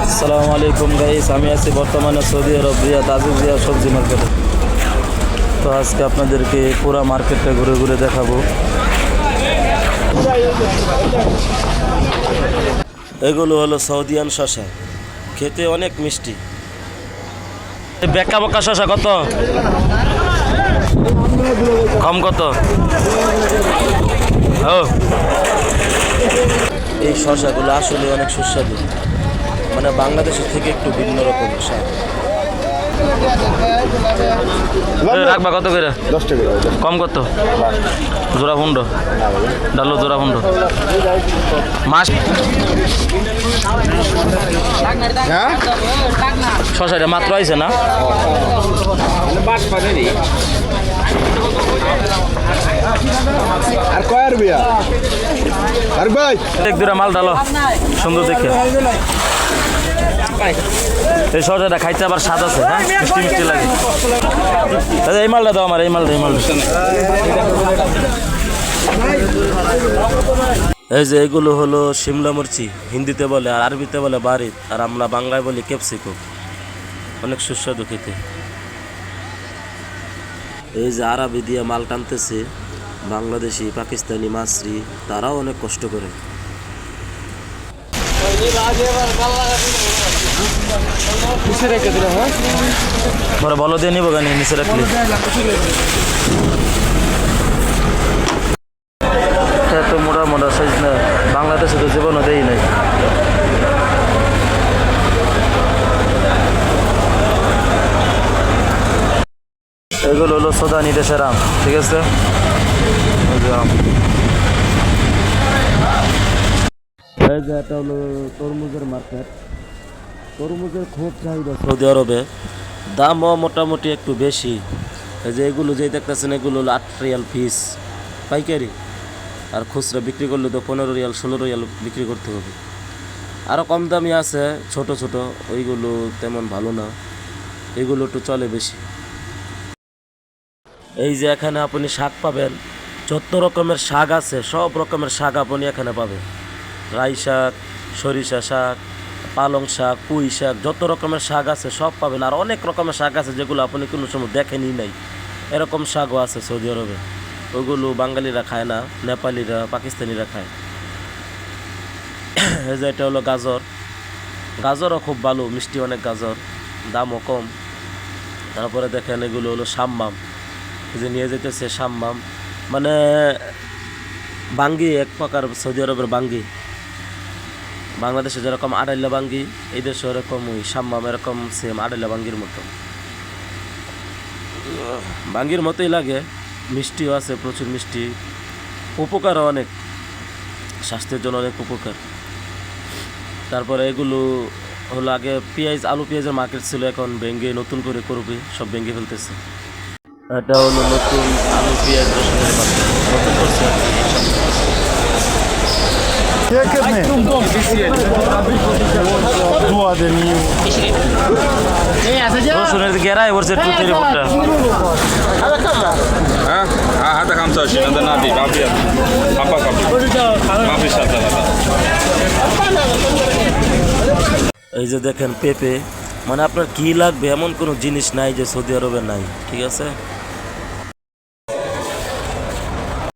আসসালামু আলাইকুম গাইস, আমি আছি বর্তমানে সৌদি আরব রিয়াদ আজিজিয়া সবজি মার্কেটে। তো আজকে আপনাদেরকে পুরো মার্কেটটা ঘুরে ঘুরে দেখাবো। এগুলো হলো সৌদিয়ান শসা, খেতে অনেক মিষ্টি। বেকা বকা শসা কত কম, কত ও এই শসাগুলো আসলে অনেক সুস্বাদু, মানে বাংলাদেশের থেকে একটু ভিন্ন রকম স্বাদ। রাখবা কত করে? 10 টাকা। কম কত? জোড়া ফুন্ড ডালো, জোড়া ফুন্ড মাছ। হ্যাঁ, শসাটা মাত্র আইছে না? আর কয়ার বিয়া আর ভাই এক দুটা মাল ডালো সুন্দর দেখে। এই শসাটা খাইতে আবার স্বাদ আছে, হ্যাঁ মিষ্টি মিষ্টি লাগে। এই মালটা দাও আমার, এই মালটা। এই যে এগুলো হলো শিমলা মির্চি, হিন্দিতে বলে আর আরবিতে বলে বারিদ, আর আমরা বাংলায় বলি ক্যাপসিকাম। অনেক সুস্বাদু খেতে। এই যে আরবি দিয়ে মাল টানতেছে বাংলাদেশি, পাকিস্তানি মাছরি, তারাও অনেক কষ্ট করে। পরে বলো দিয়ে নিবো গানি নিচে রাখলে। এত মোটা মোটা সাইজ না, বাংলাদেশে তো জীবনও দেই নাই। এগুলো হলো সুদানি দেশের আম, ঠিক আছে। এই যে এটা হলো তরমুজের মার্কেট। তরমুজের খুব চাহিদা সৌদি আরবে, দামও মোটামুটি একটু বেশি। এই যে এগুলো যে দেখতেছেন, এগুলো হলো 8 রিয়াল পিস পাইকারি, আর খুচরা বিক্রি করলে তো 15 রিয়াল 16 রিয়াল বিক্রি করতে হবে। আরও কম দামি আছে ছোট ছোট, ওইগুলো তেমন ভালো না, এগুলো একটু চলে বেশি। এই যে এখানে আপনি শাক পাবেন, যত রকমের শাক আছে সব রকমের শাক আপনি এখানে পাবেন। রাই শাক, সরিষা শাক, পালং শাক, পুঁই শাক, যত রকমের শাক আছে সব পাবেন। আর অনেক রকমের শাক আছে যেগুলো আপনি কোনো সময় দেখেনই নাই, এরকম শাকও আছে সৌদি আরবে। ওইগুলো বাঙালিরা খায় না, নেপালিরা, পাকিস্তানিরা খায়। এই যে এটা হলো গাজর, গাজরও খুব ভালো, মিষ্টি অনেক গাজর, দামও কম। তারপরে দেখেন এগুলো হলো সাম্মাম, এই যে নিয়ে যেতেছে সাম্মাম, মানে বাঙ্গি, এক প্রকার সৌদি আরবের বাঙ্গি। বাংলাদেশে যেরকম আড়াইলা বাঙ্গি, এই দেশে এরকম ওই সাম্মাম, এরকম সেম আড়াইলা বাঙ্গির মতো, বাঙ্গির মতোই লাগে। মিষ্টিও আছে, প্রচুর মিষ্টি, উপকারও অনেক, স্বাস্থ্যের জন্য অনেক উপকার। তারপরে এগুলো হলো আগে পেঁয়াজ, আলু পেঁয়াজের মার্কেট ছিল, এখন ভেঙ্গে নতুন করে করবে, সব ভেঙ্গে ফেলতেছে। এটা হলো নতুন আলু পেঁয়াজ রসুনের মার্কেট, নতুন করছে। রসুনের গেরাই পড়ছে 2-3 ফুটটা। هذا 25 هذا نادي ما في حبة ما في شرطة هذا. এই যে দেখেন পেঁপে, মানে আপনার কি লাগবে এমন কোনো জিনিস নাই যে সৌদি আরবে নাই, ঠিক আছে।